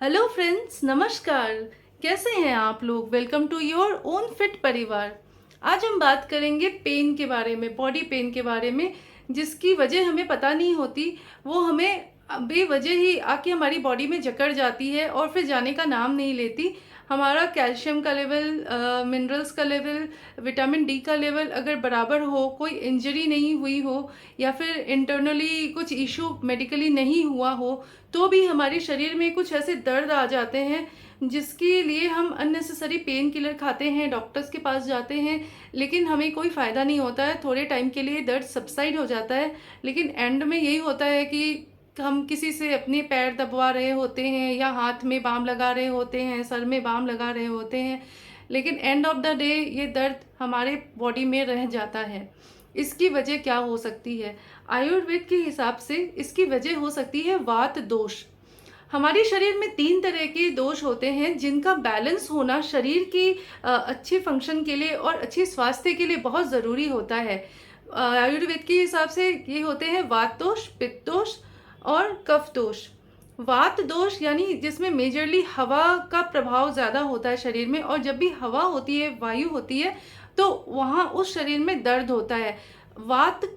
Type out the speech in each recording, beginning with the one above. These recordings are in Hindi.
हेलो फ्रेंड्स, नमस्कार। कैसे हैं आप लोग? Welcome to your own fit Parivar. आज हम बात करेंगे पेन के बारे में, बॉडी पेन के बारे में, जिसकी वजह हमें पता नहीं होती। वो हमें बेवजह ही आके हमारी बॉडी में जकड़ जाती है और फिर जाने का नाम नहीं लेती। हमारा कैल्शियम का लेवल, मिनरल्स का लेवल, विटामिन डी का लेवल अगर बराबर हो, कोई इंजरी नहीं हुई हो या फिर इंटरनली कुछ इशू मेडिकली नहीं हुआ हो, तो भी हमारे शरीर में कुछ ऐसे दर्द आ जाते हैं जिसके लिए हम अननेसेसरी पेन किलर खाते हैं, डॉक्टर्स के पास जाते हैं, लेकिन हमें कोई फ़ायदा नहीं होता है। थोड़े टाइम के लिए दर्द सबसाइड हो जाता है, लेकिन एंड में यही होता है कि हम किसी से अपने पैर दबवा रहे होते हैं या हाथ में बाम लगा रहे होते हैं, सर में बाम लगा रहे होते हैं, लेकिन एंड ऑफ द डे ये दर्द हमारे बॉडी में रह जाता है। इसकी वजह क्या हो सकती है? आयुर्वेद के हिसाब से इसकी वजह हो सकती है वात दोष। हमारे शरीर में 3 तरह के दोष होते हैं जिनका बैलेंस होना शरीर की अच्छे फंक्शन के लिए और अच्छे स्वास्थ्य के लिए बहुत ज़रूरी होता है। आयुर्वेद के हिसाब से ये होते हैं वात दोष, पित्त दोष और कफ दोष। वात दोष यानी जिसमें मेजरली हवा का प्रभाव ज़्यादा होता है शरीर में, और जब भी हवा होती है, वायु होती है, तो वहाँ उस शरीर में दर्द होता है। वात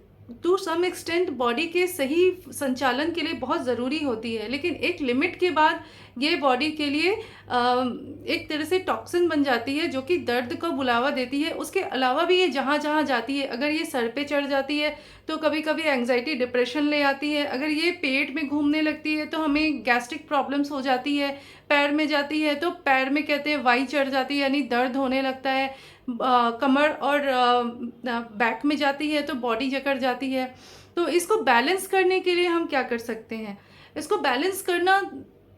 टू सम एक्सटेंट बॉडी के सही संचालन के लिए बहुत ज़रूरी होती है, लेकिन एक लिमिट के बाद ये बॉडी के लिए एक तरह से टॉक्सिन बन जाती है जो कि दर्द को बुलावा देती है। उसके अलावा भी ये जहाँ जहाँ जाती है, अगर ये सर पे चढ़ जाती है तो कभी कभी एंग्जाइटी डिप्रेशन ले आती है। अगर ये पेट में घूमने लगती है तो हमें गैस्ट्रिक प्रॉब्लम्स हो जाती है। पैर में जाती है तो पैर में कहते हैं वाई चढ़ जाती है, यानी दर्द होने लगता है। कमर और बैक में जाती है तो बॉडी जकड़ जाती है। तो इसको बैलेंस करने के लिए हम क्या कर सकते हैं? इसको बैलेंस करना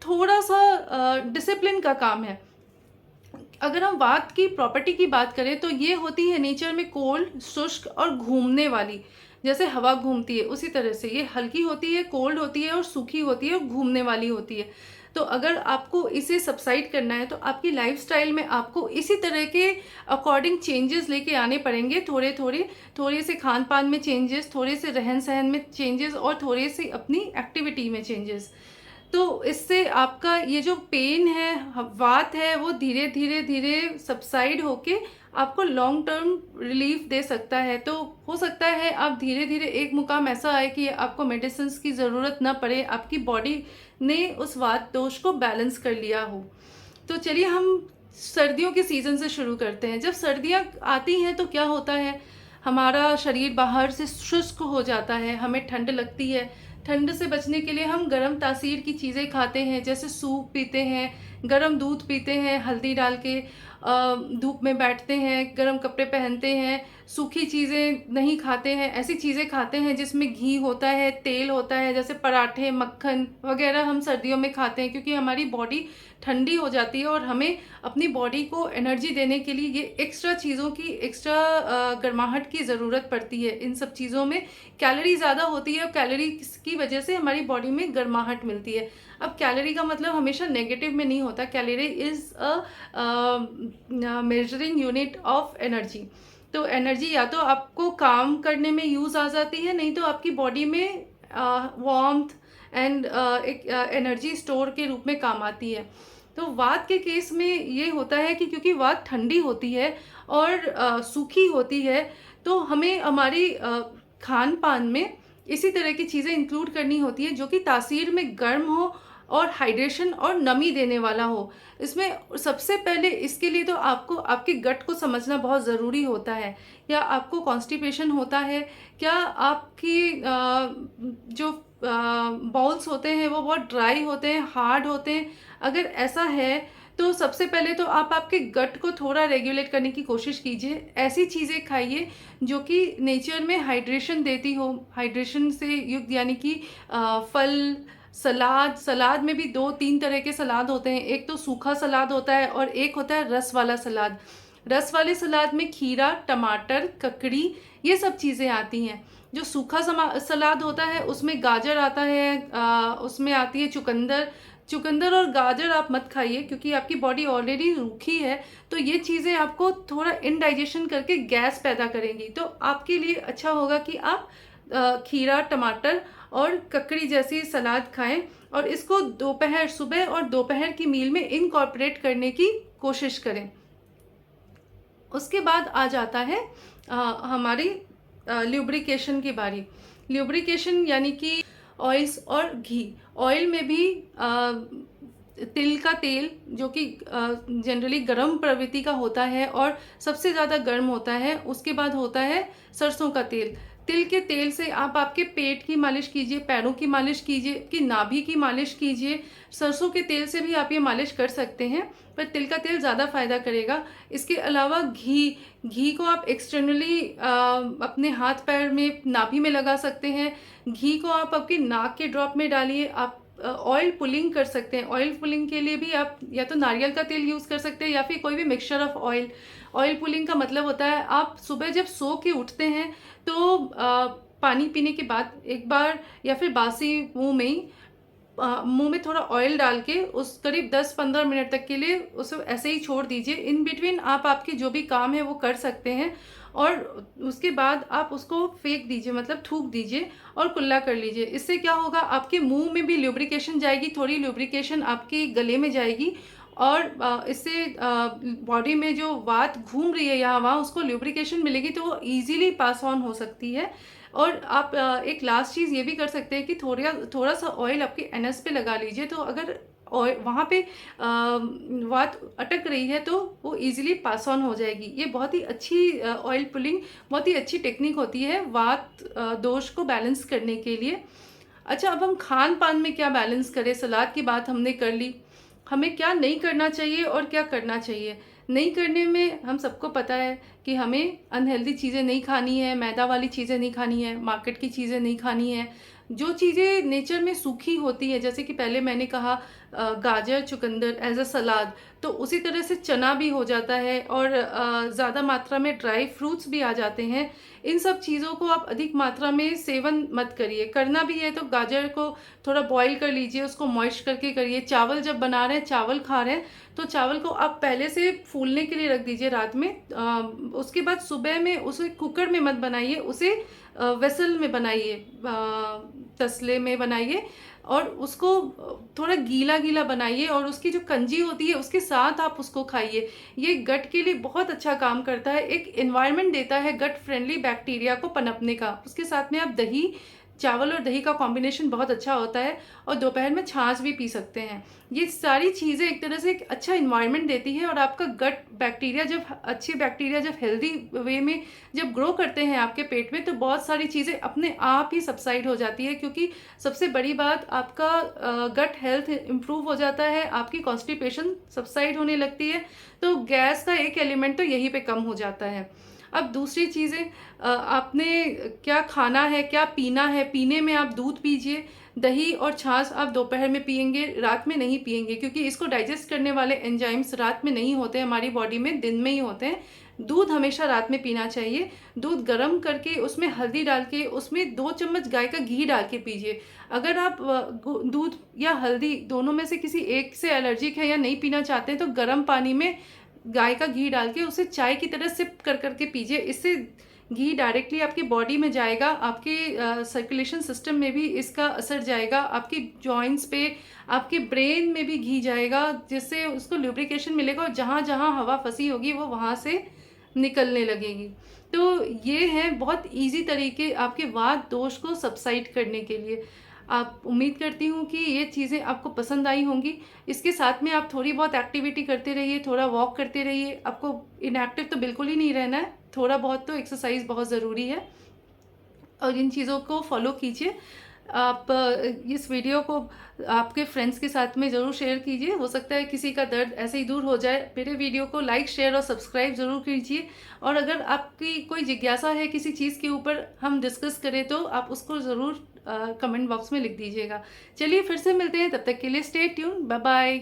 थोड़ा सा डिसिप्लिन का काम है। अगर हम वात की प्रॉपर्टी की बात करें तो ये होती है नेचर में कोल्ड, शुष्क और घूमने वाली। जैसे हवा घूमती है उसी तरह से ये हल्की होती है, कोल्ड होती है और सूखी होती है और घूमने वाली होती है। तो अगर आपको इसे सबसाइड करना है तो आपकी लाइफस्टाइल में आपको इसी तरह के अकॉर्डिंग चेंजेस लेके आने पड़ेंगे। थोड़े से खान पान में चेंजेस, थोड़े से रहन सहन में चेंजेस और थोड़े से अपनी एक्टिविटी में चेंजेस। तो इससे आपका ये जो पेन है, वात है, वो धीरे धीरे धीरे सबसाइड होके आपको लॉन्ग टर्म रिलीफ दे सकता है। तो हो सकता है आप धीरे धीरे एक मुकाम ऐसा आए कि आपको मेडिसिन की ज़रूरत ना पड़े, आपकी बॉडी ने उस वात दोष को बैलेंस कर लिया हो। तो चलिए हम सर्दियों के सीज़न से शुरू करते हैं। जब सर्दियाँ आती हैं तो क्या होता है, हमारा शरीर बाहर से शुष्क हो जाता है, हमें ठंड लगती है। ठंड से बचने के लिए हम गर्म तासीर की चीज़ें खाते हैं, जैसे सूप पीते हैं, गर्म दूध पीते हैं हल्दी डाल के, धूप में बैठते हैं, गर्म कपड़े पहनते हैं, सूखी चीज़ें नहीं खाते हैं, ऐसी चीज़ें खाते हैं जिसमें घी होता है, तेल होता है, जैसे पराठे, मक्खन वगैरह हम सर्दियों में खाते हैं, क्योंकि हमारी बॉडी ठंडी हो जाती है और हमें अपनी बॉडी को एनर्जी देने के लिए ये एक्स्ट्रा चीज़ों की, एक्स्ट्रा गर्माहट की ज़रूरत पड़ती है। इन सब चीज़ों में कैलोरी ज़्यादा होती है और कैलोरी की वजह से हमारी बॉडी में गर्माहट मिलती है। अब कैलोरी का मतलब हमेशा नेगेटिव में नहीं होता। Calorie is a measuring unit of energy. तो एनर्जी या तो आपको काम करने में यूज़ आ जाती है, नहीं तो आपकी बॉडी में वार्मथ एंड एक एनर्जी स्टोर के रूप में काम आती है। तो वात के केस में ये होता है कि क्योंकि वात ठंडी होती है और सूखी होती है, तो हमें हमारी खान पान में इसी तरह की चीज़ें इंक्लूड करनी होती है जो कि तासीर में गर्म हो और हाइड्रेशन और नमी देने वाला हो। इसमें सबसे पहले इसके लिए तो आपको आपके गट को समझना बहुत ज़रूरी होता है। या आपको कॉन्स्टिपेशन होता है, क्या आपकी जो बाउल्स होते हैं वो बहुत ड्राई होते हैं, हार्ड होते हैं? अगर ऐसा है तो सबसे पहले तो आप आपके गट को थोड़ा रेगुलेट करने की कोशिश कीजिए। ऐसी चीज़ें खाइए जो कि नेचर में हाइड्रेशन देती हो, हाइड्रेशन से युक्त, यानी कि फल, सलाद में भी 2-3 तरह के सलाद होते हैं। एक तो सूखा सलाद होता है और एक होता है रस वाला सलाद। रस वाले सलाद में खीरा, टमाटर, ककड़ी, ये सब चीज़ें आती हैं। जो सूखा सलाद होता है उसमें गाजर आता है, उसमें आती है चुकंदर। चुकंदर और गाजर आप मत खाइए क्योंकि आपकी बॉडी ऑलरेडी रूखी है, तो ये चीज़ें आपको थोड़ा इनडाइजेशन करके गैस पैदा करेंगी। तो आपके लिए अच्छा होगा कि आप खीरा, टमाटर और ककड़ी जैसी सलाद खाएं और इसको दोपहर, सुबह और दोपहर की मील में इनकॉर्पोरेट करने की कोशिश करें। उसके बाद आ जाता है हमारी ल्यूब्रिकेशन की बारी। ल्यूब्रिकेशन यानी कि ऑयल्स और घी। ऑयल में भी तिल का तेल जो कि जनरली गर्म प्रवृत्ति का होता है और सबसे ज़्यादा गर्म होता है। उसके बाद होता है सरसों का तेल। तिल के तेल से आप आपके पेट की मालिश कीजिए, पैरों की मालिश कीजिए, कि नाभि की मालिश कीजिए। सरसों के तेल से भी आप ये मालिश कर सकते हैं, पर तिल का तेल ज़्यादा फ़ायदा करेगा। इसके अलावा घी को आप एक्सटर्नली अपने हाथ पैर में, नाभि में लगा सकते हैं। घी को आप आपकी नाक के ड्रॉप में डालिए। आप ऑयल पुलिंग कर सकते हैं। ऑयल पुलिंग के लिए भी आप या तो नारियल का तेल यूज़ कर सकते हैं या फिर कोई भी mixture of oil. Oil pulling का मतलब होता है आप सुबह जब सो के उठते हैं तो पानी पीने के बाद एक बार या फिर बासी मुंह में थोड़ा ऑयल डाल के उस करीब 10-15 मिनट तक के लिए उसे ऐसे ही छोड़ दीजिए। इन बिटवीन आप आपके जो भी काम है वो कर सकते हैं और उसके बाद आप उसको फेंक दीजिए, मतलब थूक दीजिए और कुल्ला कर लीजिए। इससे क्या होगा, आपके मुंह में भी ल्यूब्रिकेशन जाएगी, थोड़ी ल्यूब्रिकेशन आपके गले में जाएगी और इससे बॉडी में जो वात घूम रही है यहाँ वहाँ उसको ल्यूब्रिकेशन मिलेगी, तो वो ईजिली पास ऑन हो सकती है। और आप एक लास्ट चीज़ ये भी कर सकते हैं कि थोड़ा सा ऑयल आपके एनस पे लगा लीजिए, तो अगर ऑयल वहाँ पे वात अटक रही है तो वो इजीली पास ऑन हो जाएगी। ये बहुत ही अच्छी ऑयल पुलिंग, बहुत ही अच्छी टेक्निक होती है वात दोष को बैलेंस करने के लिए। अच्छा, अब हम खान पान में क्या बैलेंस करें। सलाद की बात हमने कर ली, हमें क्या नहीं करना चाहिए और क्या करना चाहिए। नहीं करने में हम सबको पता है कि हमें अनहेल्दी चीज़ें नहीं खानी है, मैदा वाली चीज़ें नहीं खानी है, मार्केट की चीज़ें नहीं खानी है। जो चीज़ें नेचर में सूखी होती है, जैसे कि पहले मैंने कहा गाजर, चुकंदर एज अ सलाद, तो उसी तरह से चना भी हो जाता है और ज़्यादा मात्रा में ड्राई फ्रूट्स भी आ जाते हैं। इन सब चीज़ों को आप अधिक मात्रा में सेवन मत करिए। करना भी है तो गाजर को थोड़ा बॉईल कर लीजिए, उसको मॉइस्ट करके करिए। चावल जब बना रहे हैं, चावल खा रहे हैं, तो चावल को आप पहले से फूलने के लिए रख दीजिए रात में। उसके बाद सुबह में उसे कुकर में मत बनाइए, उसे वेसल में बनाइए, तसले में बनाइए और उसको थोड़ा गीला गीला बनाइए और उसकी जो कंजी होती है उसके साथ आप उसको खाइए। ये गट के लिए बहुत अच्छा काम करता है, एक एनवायरनमेंट देता है गट फ्रेंडली बैक्टीरिया को पनपने का। उसके साथ में आप दही, चावल और दही का कॉम्बिनेशन बहुत अच्छा होता है और दोपहर में छाछ भी पी सकते हैं। ये सारी चीज़ें एक तरह से एक अच्छा इन्वायरमेंट देती है और आपका गट बैक्टीरिया जब अच्छे बैक्टीरिया जब हेल्दी वे में जब ग्रो करते हैं आपके पेट में, तो बहुत सारी चीज़ें अपने आप ही सबसाइड हो जाती है। क्योंकि सबसे बड़ी बात, आपका गट हेल्थ इम्प्रूव हो जाता है, आपकी कॉन्स्टिपेशन सबसाइड होने लगती है, तो गैस का एक एलिमेंट तो यहीं पे कम हो जाता है। अब दूसरी चीज़ें, आपने क्या खाना है, क्या पीना है। पीने में आप दूध पीजिए, दही और छाछ आप दोपहर में पिएंगे, रात में नहीं पिएंगे, क्योंकि इसको डाइजेस्ट करने वाले एंजाइम्स रात में नहीं होते, हमारी बॉडी में दिन में ही होते हैं। दूध हमेशा रात में पीना चाहिए। दूध गर्म करके उसमें हल्दी डाल के उसमें 2 चम्मच गाय का घी डाल के पीजिए। अगर आप दूध या हल्दी दोनों में से किसी एक से एलर्जिक है या नहीं पीना चाहते हैं, तो गर्म पानी में गाय का घी डाल के उसे चाय की तरह सिप कर करके पीजिए। इससे घी डायरेक्टली आपकी बॉडी में जाएगा, आपके सर्कुलेशन सिस्टम में भी इसका असर जाएगा, आपके जॉइंट्स पे, आपके ब्रेन में भी घी जाएगा, जिससे उसको ल्यूब्रिकेशन मिलेगा और जहाँ जहाँ हवा फंसी होगी वो वहाँ से निकलने लगेगी। तो ये है बहुत इजी तरीके आपके वात दोष को सबसाइड करने के लिए। आप उम्मीद करती हूँ कि ये चीज़ें आपको पसंद आई होंगी। इसके साथ में आप थोड़ी बहुत एक्टिविटी करते रहिए, थोड़ा वॉक करते रहिए। आपको इनएक्टिव तो बिल्कुल ही नहीं रहना है, थोड़ा बहुत तो एक्सरसाइज बहुत ज़रूरी है और इन चीज़ों को फॉलो कीजिए। आप इस वीडियो को आपके फ्रेंड्स के साथ में ज़रूर शेयर कीजिए, हो सकता है किसी का दर्द ऐसे ही दूर हो जाए। मेरे वीडियो को लाइक, शेयर और सब्सक्राइब ज़रूर कीजिए और अगर आपकी कोई जिज्ञासा है किसी चीज़ के ऊपर हम डिस्कस करें तो आप उसको ज़रूर कमेंट बॉक्स में लिख दीजिएगा। चलिए फिर से मिलते हैं, तब तक के लिए स्टे ट्यून, बाय बाय।